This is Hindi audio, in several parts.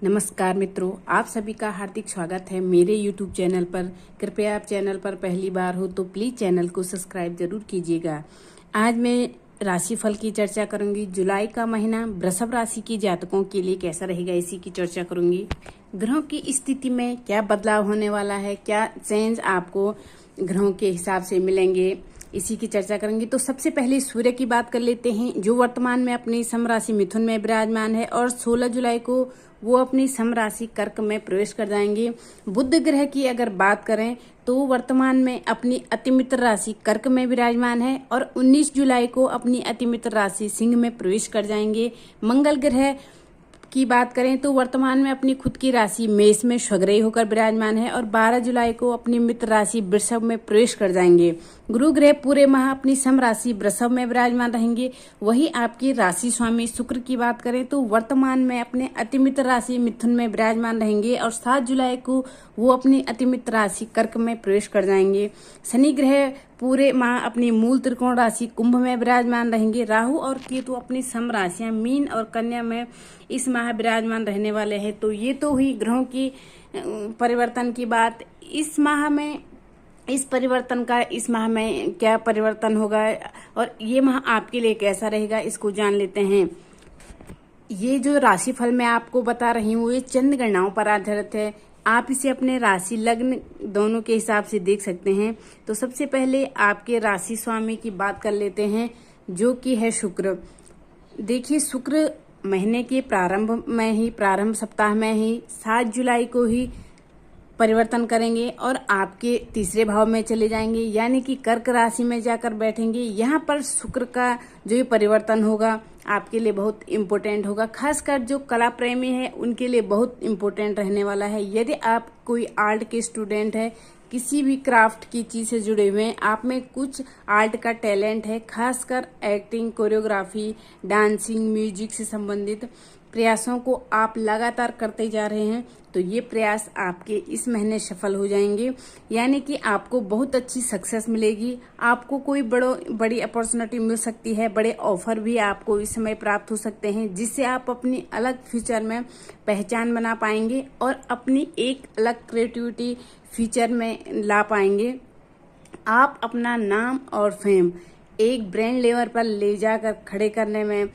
नमस्कार मित्रों, आप सभी का हार्दिक स्वागत है मेरे YouTube चैनल पर। कृपया आप चैनल पर पहली बार हो तो प्लीज़ चैनल को सब्सक्राइब जरूर कीजिएगा। आज मैं राशिफल की चर्चा करूंगी। जुलाई का महीना वृषभ राशि के जातकों के लिए कैसा रहेगा, इसी की चर्चा करूंगी। ग्रहों की स्थिति में क्या बदलाव होने वाला है, क्या चेंज आपको ग्रहों के हिसाब से मिलेंगे, इसी की चर्चा करेंगे। तो सबसे पहले सूर्य की बात कर लेते हैं, जो वर्तमान में अपनी सम राशि मिथुन में विराजमान है और 16 जुलाई को वो अपनी सम राशि कर्क में प्रवेश कर जाएंगे। बुध ग्रह की अगर बात करें तो वर्तमान में अपनी अतिमित्र राशि कर्क में विराजमान है और 19 जुलाई को अपनी अतिमित्र राशि सिंह में प्रवेश कर जाएंगे। मंगल ग्रह की बात करें तो वर्तमान में अपनी खुद की राशि मेष में स्वग्रही होकर विराजमान है और 12 जुलाई को अपनी मित्र राशि वृषभ में प्रवेश कर जाएंगे। गुरु ग्रह पूरे माह अपनी सम राशि वृषभ में विराजमान रहेंगे। वही आपकी राशि स्वामी शुक्र की बात करें तो वर्तमान में अपने अतिमित्र राशि मिथुन में विराजमान रहेंगे और 7 जुलाई को वो अपनी अतिमित्र राशि कर्क में प्रवेश कर जाएंगे। शनि ग्रह पूरे माह अपनी मूल त्रिकोण राशि कुंभ में विराजमान रहेंगे। राहु और केतु अपनी सम राशियां मीन और कन्या में इस माह विराजमान रहने वाले हैं। तो ये तो हुई ग्रहों की परिवर्तन की बात। इस माह में इस परिवर्तन का इस माह में क्या परिवर्तन होगा और ये माह आपके लिए कैसा रहेगा, इसको जान लेते हैं। ये जो राशिफल मैं आपको बता रही हूँ ये चंद गणनाओं पर आधारित है। आप इसे अपने राशि लग्न दोनों के हिसाब से देख सकते हैं। तो सबसे पहले आपके राशि स्वामी की बात कर लेते हैं, जो कि है शुक्र। देखिए, शुक्र महीने के प्रारंभ सप्ताह में ही 7 जुलाई को ही परिवर्तन करेंगे और आपके तीसरे भाव में चले जाएंगे, यानी कि कर्क राशि में जाकर बैठेंगे। यहाँ पर शुक्र का जो ये परिवर्तन होगा आपके लिए बहुत इम्पोर्टेंट होगा, खासकर जो कला प्रेमी है उनके लिए बहुत इम्पोर्टेंट रहने वाला है। यदि आप कोई आर्ट के स्टूडेंट है, किसी भी क्राफ्ट की चीज से जुड़े हुए हैं, आप में कुछ आर्ट का टैलेंट है, खासकर एक्टिंग, कोरियोग्राफी, डांसिंग, म्यूजिक से संबंधित प्रयासों को आप लगातार करते जा रहे हैं, तो ये प्रयास आपके इस महीने सफल हो जाएंगे। यानी कि आपको बहुत अच्छी सक्सेस मिलेगी। आपको कोई बड़ी अपॉर्चुनिटी मिल सकती है, बड़े ऑफर भी आपको इस समय प्राप्त हो सकते हैं, जिससे आप अपनी अलग फ्यूचर में पहचान बना पाएंगे और अपनी एक अलग क्रिएटिविटी फ्यूचर में ला पाएंगे। आप अपना नाम और फेम एक ब्रांड लेवल पर ले जाकर खड़े करने में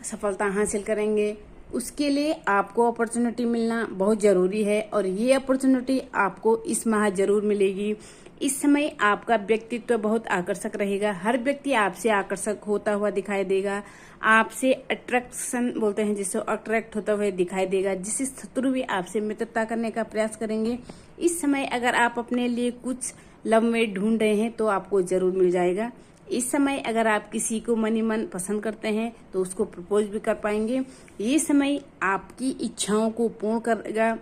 सफलता हासिल करेंगे। उसके लिए आपको अपॉर्चुनिटी मिलना बहुत ज़रूरी है और ये अपॉर्चुनिटी आपको इस माह जरूर मिलेगी। इस समय आपका व्यक्तित्व बहुत आकर्षक रहेगा। हर व्यक्ति आपसे आकर्षक होता हुआ दिखाई देगा, आपसे अट्रैक्शन बोलते हैं जिससे अट्रैक्ट होता हुआ दिखाई देगा, जिससे शत्रु भी आपसे मित्रता करने का प्रयास करेंगे। इस समय अगर आप अपने लिए कुछ लवमेट ढूंढ रहे हैं तो आपको जरूर मिल जाएगा। इस समय अगर आप किसी को मनी मन पसंद करते हैं तो उसको प्रपोज भी कर पाएंगे। ये समय आपकी इच्छाओं को पूर्ण करेगा,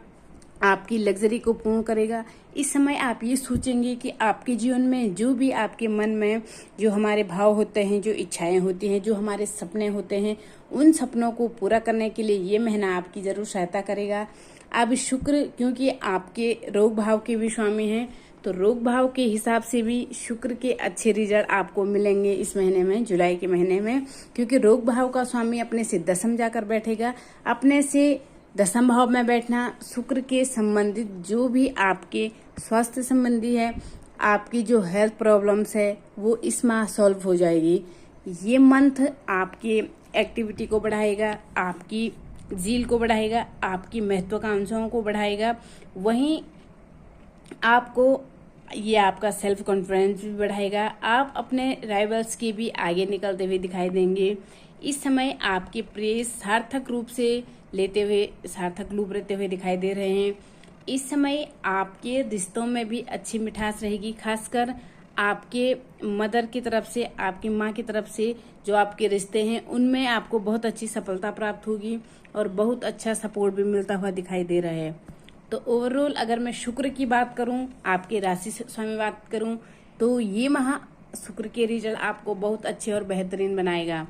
आपकी लग्जरी को पूर्ण करेगा। इस समय आप ये सोचेंगे कि आपके जीवन में जो भी आपके मन में जो हमारे भाव होते हैं, जो इच्छाएं होती हैं, जो हमारे सपने होते हैं, उन सपनों को पूरा करने के लिए ये महीना आपकी जरूर सहायता करेगा। अब शुक्र क्योंकि आपके रोग भाव के भी स्वामी हैं, तो रोग भाव के हिसाब से भी शुक्र के अच्छे रिजल्ट आपको मिलेंगे इस महीने में, जुलाई के महीने में, क्योंकि रोग भाव का स्वामी अपने से दशम जाकर बैठेगा। अपने से दशम भाव में बैठना शुक्र के संबंधित जो भी आपके स्वास्थ्य संबंधी है, आपकी जो हेल्थ प्रॉब्लम्स है, वो इस माह सॉल्व हो जाएगी। ये मंथ आपके एक्टिविटी को बढ़ाएगा, आपकी जील को बढ़ाएगा, आपकी महत्वाकांक्षाओं को बढ़ाएगा। वहीं आपको ये आपका सेल्फ कॉन्फिडेंस भी बढ़ाएगा। आप अपने राइवल्स के भी आगे निकलते हुए दिखाई देंगे। इस समय आपके प्रयास सार्थक रूप रहते हुए दिखाई दे रहे हैं। इस समय आपके रिश्तों में भी अच्छी मिठास रहेगी, खासकर आपके मदर की तरफ से, आपकी माँ की तरफ से जो आपके रिश्ते हैं उनमें आपको बहुत अच्छी सफलता प्राप्त होगी और बहुत अच्छा सपोर्ट भी मिलता हुआ दिखाई दे रहा है। तो ओवरऑल अगर मैं शुक्र की बात करूं, आपके राशि स्वामी बात करूं, तो ये माह शुक्र के रिजल्ट आपको बहुत अच्छे और बेहतरीन बनाएगा।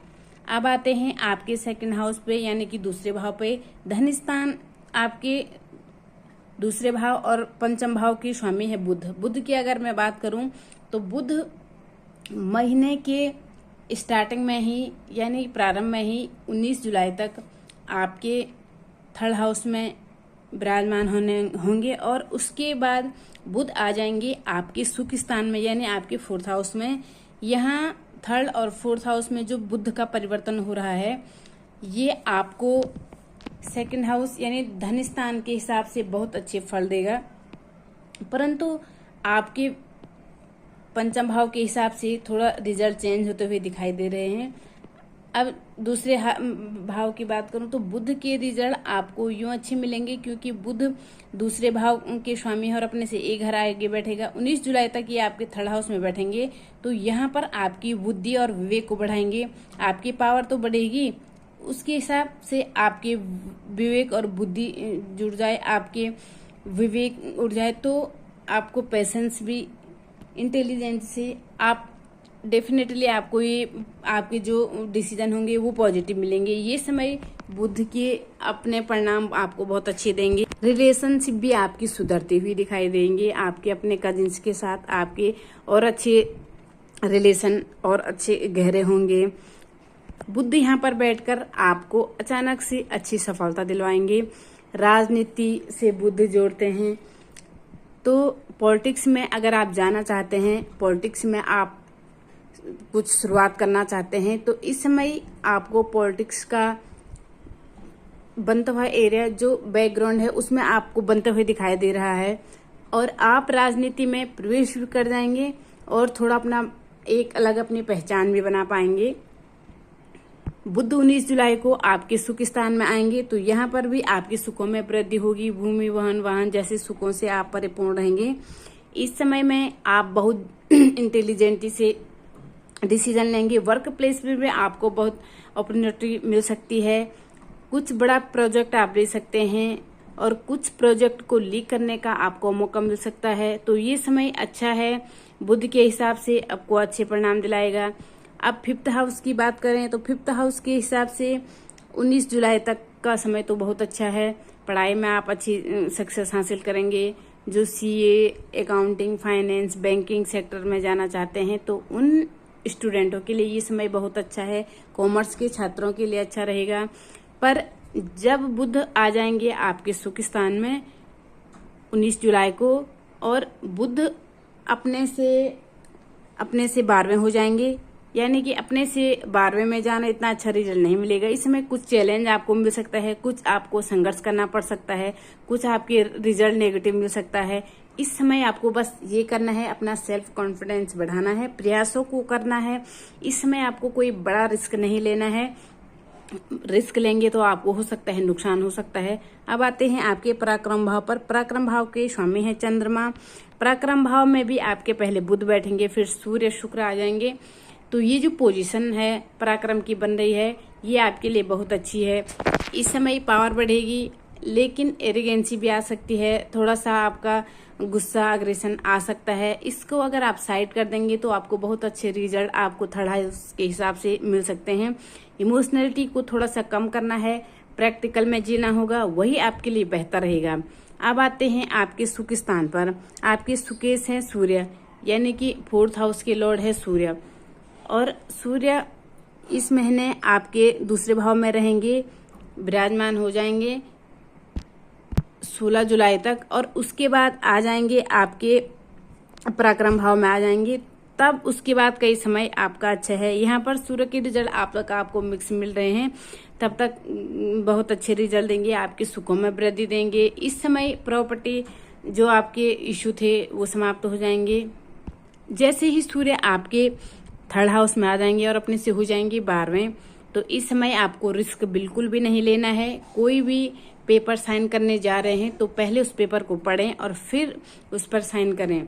अब आते हैं आपके सेकंड हाउस पे, यानी कि दूसरे भाव पे। धन स्थान आपके दूसरे भाव और पंचम भाव के स्वामी है बुध। बुध की अगर मैं बात करूं तो बुध महीने के स्टार्टिंग में ही, यानी प्रारंभ में ही 19 जुलाई तक आपके थर्ड हाउस में विराजमान होंगे और उसके बाद बुध आ जाएंगे आपके सुख स्थान में, यानी आपके 4th हाउस में। यहाँ 3rd और 4th हाउस में जो बुध का परिवर्तन हो रहा है, ये आपको 2nd हाउस यानी धन स्थान के हिसाब से बहुत अच्छे फल देगा, परंतु आपके 5th भाव के हिसाब से थोड़ा रिजल्ट चेंज होते हुए दिखाई दे रहे हैं। अब दूसरे भाव की बात करूं तो बुध के रिजल्ट आपको यूं अच्छे मिलेंगे, क्योंकि बुध दूसरे भाव के स्वामी है और अपने से एक घर आगे बैठेगा। 19 जुलाई तक ये आपके 3rd हाउस में बैठेंगे, तो यहाँ पर आपकी बुद्धि और विवेक को बढ़ाएंगे। आपकी पावर तो बढ़ेगी, उसके हिसाब से आपके विवेक और बुद्धि जुड़ जाए, आपके विवेक उड़ जाए, तो आपको पेशेंस भी, इंटेलिजेंस से आप डेफिनेटली आपको ये आपके जो डिसीजन होंगे वो पॉजिटिव मिलेंगे। ये समय बुध के अपने परिणाम आपको बहुत अच्छे देंगे। रिलेशनशिप भी आपकी सुधरती हुई दिखाई देंगे। आपके अपने कजिन्स के साथ आपके और अच्छे रिलेशन और अच्छे गहरे होंगे। बुध यहाँ पर बैठकर आपको अचानक से अच्छी सफलता दिलवाएंगे। राजनीति से बुध जोड़ते हैं, तो पॉलिटिक्स में अगर आप जाना चाहते हैं, पॉलिटिक्स में आप कुछ शुरुआत करना चाहते हैं, तो इस समय आपको पॉलिटिक्स का बनता हुआ एरिया जो बैकग्राउंड है उसमें आपको बनते हुए दिखाई दे रहा है, और आप राजनीति में प्रवेश भी कर जाएंगे और थोड़ा अपना एक अलग अपनी पहचान भी बना पाएंगे। बुध 19 जुलाई को आपके सुख स्थान में आएंगे, तो यहाँ पर भी आपके सुखों में वृद्धि होगी। भूमि, वाहन जैसे सुखों से आप परिपूर्ण रहेंगे। इस समय में आप बहुत इंटेलिजेंटी से डिसीजन लेंगे। वर्क प्लेस में भी आपको बहुत अपॉर्चुनिटी मिल सकती है। कुछ बड़ा प्रोजेक्ट आप ले सकते हैं और कुछ प्रोजेक्ट को लीक करने का आपको मौका मिल सकता है, तो ये समय अच्छा है। बुध के हिसाब से आपको अच्छे परिणाम दिलाएगा। अब 5th हाउस की बात करें तो 5th हाउस के हिसाब से 19 जुलाई तक का समय तो बहुत अच्छा है। पढ़ाई में आप अच्छी सक्सेस हासिल करेंगे। जो CA, accounting, finance, banking sector में जाना चाहते हैं, तो उन स्टूडेंटों के लिए ये समय बहुत अच्छा है। कॉमर्स के छात्रों के लिए अच्छा रहेगा। पर जब बुध आ जाएंगे आपके सुख स्थान में 19 जुलाई को, और बुध अपने से 12वें हो जाएंगे, यानी कि अपने से 12वें में जाना इतना अच्छा रिजल्ट नहीं मिलेगा। इसमें कुछ चैलेंज आपको मिल सकता है, कुछ आपको संघर्ष करना पड़ सकता है, कुछ आपके रिजल्ट नेगेटिव मिल सकता है। इस समय आपको बस ये करना है, अपना सेल्फ कॉन्फिडेंस बढ़ाना है, प्रयासों को करना है। इस समय आपको कोई बड़ा रिस्क नहीं लेना है। रिस्क लेंगे तो आपको हो सकता है नुकसान हो सकता है। अब आते हैं आपके पराक्रम भाव पर। पराक्रम भाव के स्वामी है चंद्रमा। पराक्रम भाव में भी आपके पहले बुध बैठेंगे, फिर सूर्य, शुक्र आ जाएंगे। तो ये जो पोजीशन है पराक्रम की बन रही है, ये आपके लिए बहुत अच्छी है। इस समय पावर बढ़ेगी, लेकिन एरोगेंसी भी आ सकती है। थोड़ा सा आपका गुस्सा, अग्रेशन आ सकता है। इसको अगर आप साइड कर देंगे तो आपको बहुत अच्छे रिजल्ट आपको 3rd हाउस के हिसाब से मिल सकते हैं। इमोशनलिटी को थोड़ा सा कम करना है, प्रैक्टिकल में जीना होगा, वही आपके लिए बेहतर रहेगा। अब आते हैं आपके सुख स्थान पर। आपके सुकेश हैं सूर्य, यानी कि 4th हाउस के लॉर्ड है सूर्य, और सूर्य इस महीने आपके दूसरे भाव में रहेंगे, विराजमान हो जाएंगे 16 जुलाई तक, और उसके बाद आ जाएंगे आपके पराक्रम भाव में आ जाएंगे। तब उसके बाद कई समय आपका अच्छा है। यहाँ पर सूर्य के रिजल्ट आपको मिक्स मिल रहे हैं, तब तक बहुत अच्छे रिजल्ट देंगे, आपके सुखों में वृद्धि देंगे। इस समय प्रॉपर्टी जो आपके इश्यू थे वो समाप्त हो जाएंगे। जैसे ही सूर्य आपके 3rd हाउस में आ जाएंगे और अपने से हो जाएंगे 12वें, तो इस समय आपको रिस्क बिल्कुल भी नहीं लेना है। कोई भी पेपर साइन करने जा रहे हैं तो पहले उस पेपर को पढ़ें और फिर उस पर साइन करें।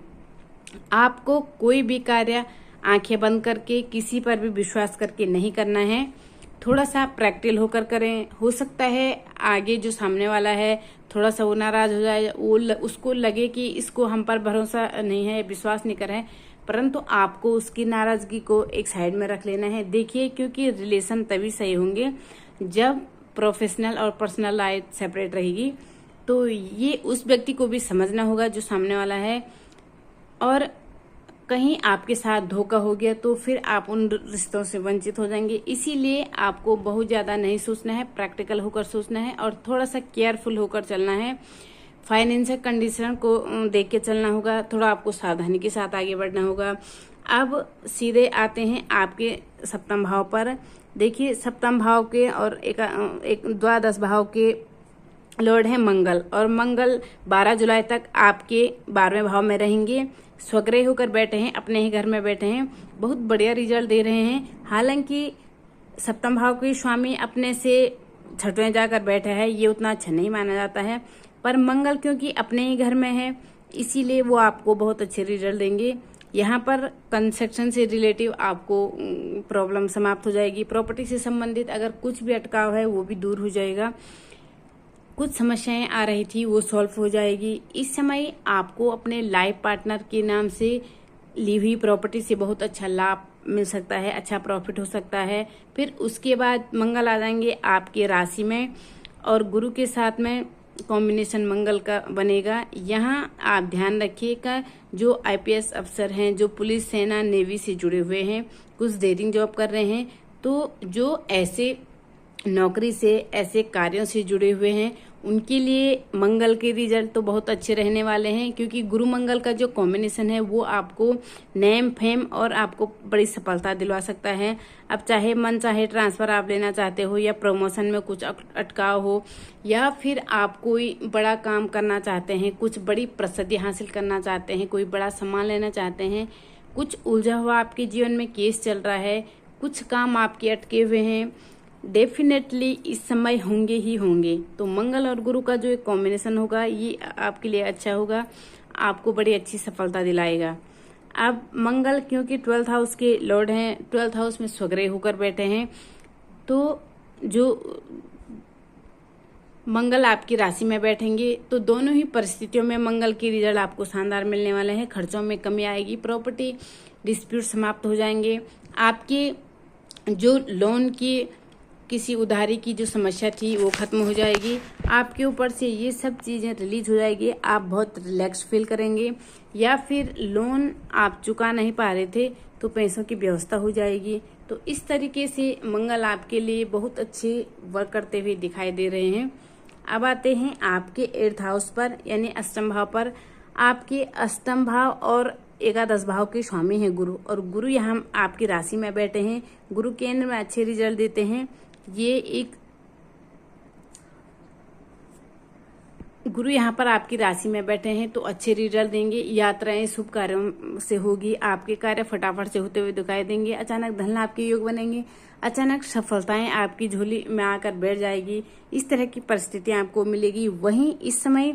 आपको कोई भी कार्य आंखें बंद करके, किसी पर भी विश्वास करके नहीं करना है। थोड़ा सा प्रैक्टिकल होकर करें। हो सकता है आगे जो सामने वाला है थोड़ा सा वो नाराज हो जाए, उसको लगे कि इसको हम पर भरोसा नहीं है, विश्वास नहीं कर रहे हैं, परंतु आपको उसकी नाराजगी को एक साइड में रख लेना है। देखिए, क्योंकि रिलेशन तभी सही होंगे जब प्रोफेशनल और पर्सनल लाइफ सेपरेट रहेगी। तो ये उस व्यक्ति को भी समझना होगा जो सामने वाला है, और कहीं आपके साथ धोखा हो गया तो फिर आप उन रिश्तों से वंचित हो जाएंगे। इसीलिए आपको बहुत ज़्यादा नहीं सोचना है, प्रैक्टिकल होकर सोचना है और थोड़ा सा केयरफुल होकर चलना है। फाइनेंशियल कंडीशन को देख के चलना होगा, थोड़ा आपको सावधानी के साथ आगे बढ़ना होगा। अब सीधे आते हैं आपके सप्तम भाव पर। देखिए, सप्तम भाव के और एक द्वादश भाव के लॉर्ड है मंगल, और मंगल 12 जुलाई तक आपके 12वें भाव में रहेंगे। स्वग्रह होकर बैठे हैं, अपने ही घर में बैठे हैं, बहुत बढ़िया रिजल्ट दे रहे हैं। हालांकि सप्तम भाव के स्वामी अपने से छठवें जाकर बैठा है, ये उतना अच्छा नहीं माना जाता है, पर मंगल क्योंकि अपने ही घर में है इसीलिए वो आपको बहुत अच्छे रिजल्ट देंगे। यहाँ पर कंस्ट्रक्शन से रिलेटिव आपको प्रॉब्लम समाप्त हो जाएगी। प्रॉपर्टी से संबंधित अगर कुछ भी अटकाव है वो भी दूर हो जाएगा। कुछ समस्याएं आ रही थी वो सॉल्व हो जाएगी। इस समय आपको अपने लाइफ पार्टनर के नाम से ली हुई प्रॉपर्टी से बहुत अच्छा लाभ मिल सकता है, अच्छा प्रॉफिट हो सकता है। फिर उसके बाद मंगल आ जाएंगे आपके राशि में और गुरु के साथ में कॉम्बिनेशन मंगल का बनेगा। यहाँ आप ध्यान रखिएगा, जो आईपीएस अफसर हैं, जो पुलिस, सेना, नेवी से जुड़े हुए हैं, कुछ डेयरिंग जॉब कर रहे हैं, तो जो ऐसे नौकरी से, ऐसे कार्यों से जुड़े हुए हैं, उनके लिए मंगल के रिजल्ट तो बहुत अच्छे रहने वाले हैं, क्योंकि गुरु मंगल का जो कॉम्बिनेशन है वो आपको नेम, फेम और आपको बड़ी सफलता दिलवा सकता है। अब चाहे मन चाहे ट्रांसफर आप लेना चाहते हो, या प्रमोशन में कुछ अटकाव हो, या फिर आप कोई बड़ा काम करना चाहते हैं, कुछ बड़ी प्रसिद्धि हासिल करना चाहते हैं, कोई बड़ा सम्मान लेना चाहते हैं, कुछ उलझा हुआ आपके जीवन में केस चल रहा है, कुछ काम आपके अटके हुए हैं, डेफिनेटली इस समय होंगे ही होंगे। तो मंगल और गुरु का जो एक कॉम्बिनेशन होगा ये आपके लिए अच्छा होगा, आपको बड़ी अच्छी सफलता दिलाएगा। अब मंगल क्योंकि 12th हाउस के लॉर्ड हैं, 12th हाउस में स्वग्रह होकर बैठे हैं, तो जो मंगल आपकी राशि में बैठेंगे तो दोनों ही परिस्थितियों में मंगल की रिजल्ट आपको शानदार मिलने वाले हैं। खर्चों में कमी आएगी, प्रॉपर्टी डिस्प्यूट समाप्त हो जाएंगे, आपके जो लोन की किसी उधारी की जो समस्या थी वो खत्म हो जाएगी, आपके ऊपर से ये सब चीज़ें रिलीज हो जाएगी, आप बहुत रिलैक्स फील करेंगे। या फिर लोन आप चुका नहीं पा रहे थे तो पैसों की व्यवस्था हो जाएगी। तो इस तरीके से मंगल आपके लिए बहुत अच्छे वर्क करते हुए दिखाई दे रहे हैं। अब आते हैं आपके 8th हाउस पर, यानी अष्टम भाव पर। आपके अष्टम भाव और एकादश भाव के स्वामी हैं गुरु, और गुरु यहाँ आपकी राशि में बैठे हैं। गुरु केंद्र में अच्छे रिजल्ट देते हैं। ये एक गुरु यहाँ पर आपकी राशि में बैठे हैं तो अच्छे रिजल्ट देंगे। यात्राएं शुभ कार्यों से होगी, आपके कार्य फटाफट से होते हुए दिखाई देंगे। अचानक धन लाभ के योग बनेंगे, अचानक सफलताएं आपकी झोली में आकर बैठ जाएगी, इस तरह की परिस्थितियां आपको मिलेगी। वहीं इस समय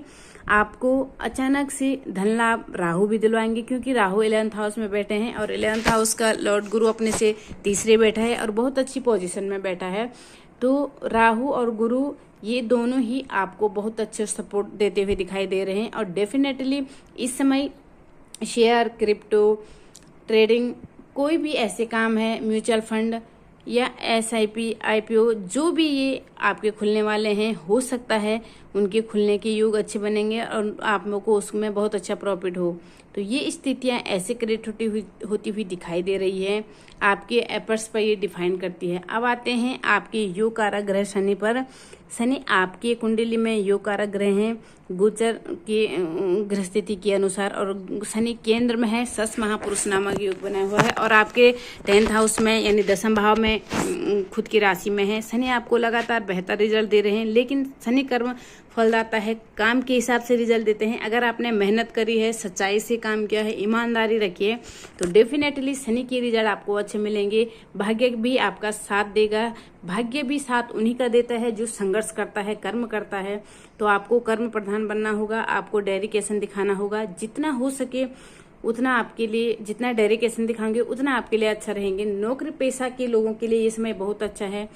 आपको अचानक से धन लाभ राहु भी दिलवाएंगे, क्योंकि राहु 11th हाउस में बैठे हैं और 11th हाउस का लॉर्ड गुरु अपने से तीसरे बैठा है और बहुत अच्छी पोजीशन में बैठा है। तो राहु और गुरु ये दोनों ही आपको बहुत अच्छे सपोर्ट देते हुए दिखाई दे रहे हैं। और डेफिनेटली इस समय शेयर, क्रिप्टो, ट्रेडिंग, कोई भी ऐसे काम है, म्यूचुअल फंड या SIP, IPO, जो भी ये आपके खुलने वाले हैं, हो सकता है उनके खुलने के योग अच्छे बनेंगे और आप लोगों को उसमें बहुत अच्छा प्रॉफिट हो। तो ये स्थितियां ऐसे क्रिएट होती हुई दिखाई दे रही है, आपके एफर्ट्स पर ये डिफाइन करती है। अब आते हैं आपके योग कारक ग्रह शनि पर। शनि आपके कुंडली में योग कारक ग्रह हैं गोचर के ग्रह स्थिति के अनुसार, और शनि केंद्र में है, सस महापुरुष नामक योग बना हुआ है, और आपके 10th हाउस में यानी दसम भाव में खुद की राशि में है। शनि आपको लगातार बेहतर रिजल्ट दे रहे हैं, लेकिन शनि कर्म फलदाता है, काम के हिसाब से रिजल्ट देते हैं। अगर आपने मेहनत करी है, सच्चाई से काम किया है, ईमानदारी रखी है, तो डेफिनेटली शनि के रिजल्ट आपको अच्छे मिलेंगे। भाग्य भी आपका साथ देगा। भाग्य भी साथ उन्हीं का देता है जो संघर्ष करता है, कर्म करता है। तो आपको कर्म प्रधान बनना होगा, आपको डेडिकेशन दिखाना होगा। जितना हो सके उतना आपके लिए, जितना डेडिकेशन दिखाएंगे उतना आपके लिए अच्छा रहेंगे। नौकरी पेशा के लोगों के लिए ये समय बहुत अच्छा है।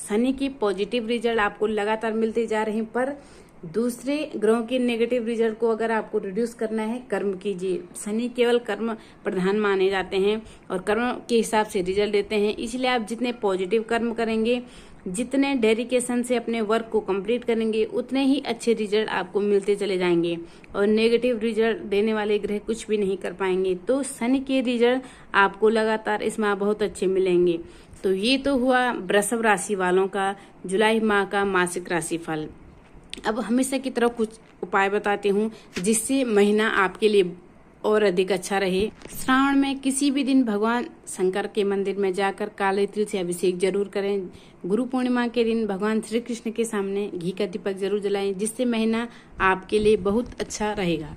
शनि की पॉजिटिव रिजल्ट आपको लगातार मिलते जा रहे हैं, पर दूसरे ग्रहों के नेगेटिव रिजल्ट को अगर आपको रिड्यूस करना है, कर्म कीजिए। शनि केवल कर्म प्रधान माने जाते हैं और कर्म के हिसाब से रिजल्ट देते हैं, इसलिए आप जितने पॉजिटिव कर्म करेंगे जितने डेडिकेशन से अपने वर्क को कंप्लीट करेंगे उतने ही अच्छे रिजल्ट आपको मिलते चले जाएंगे और नेगेटिव रिजल्ट देने वाले ग्रह कुछ भी नहीं कर पाएंगे। तो शनि के रिजल्ट आपको लगातार इस माह बहुत अच्छे मिलेंगे। तो ये तो हुआ वृषभ राशि वालों का जुलाई माह का मासिक राशिफल। अब हमेशा की तरह कुछ उपाय बताती हूँ जिससे महीना आपके लिए और अधिक अच्छा रहे। श्रावण में किसी भी दिन भगवान शंकर के मंदिर में जाकर काले तिल से अभिषेक जरूर करें। गुरु पूर्णिमा के दिन भगवान श्री कृष्ण के सामने घी का दीपक जरूर जलाएं, जिससे महीना आपके लिए बहुत अच्छा रहेगा।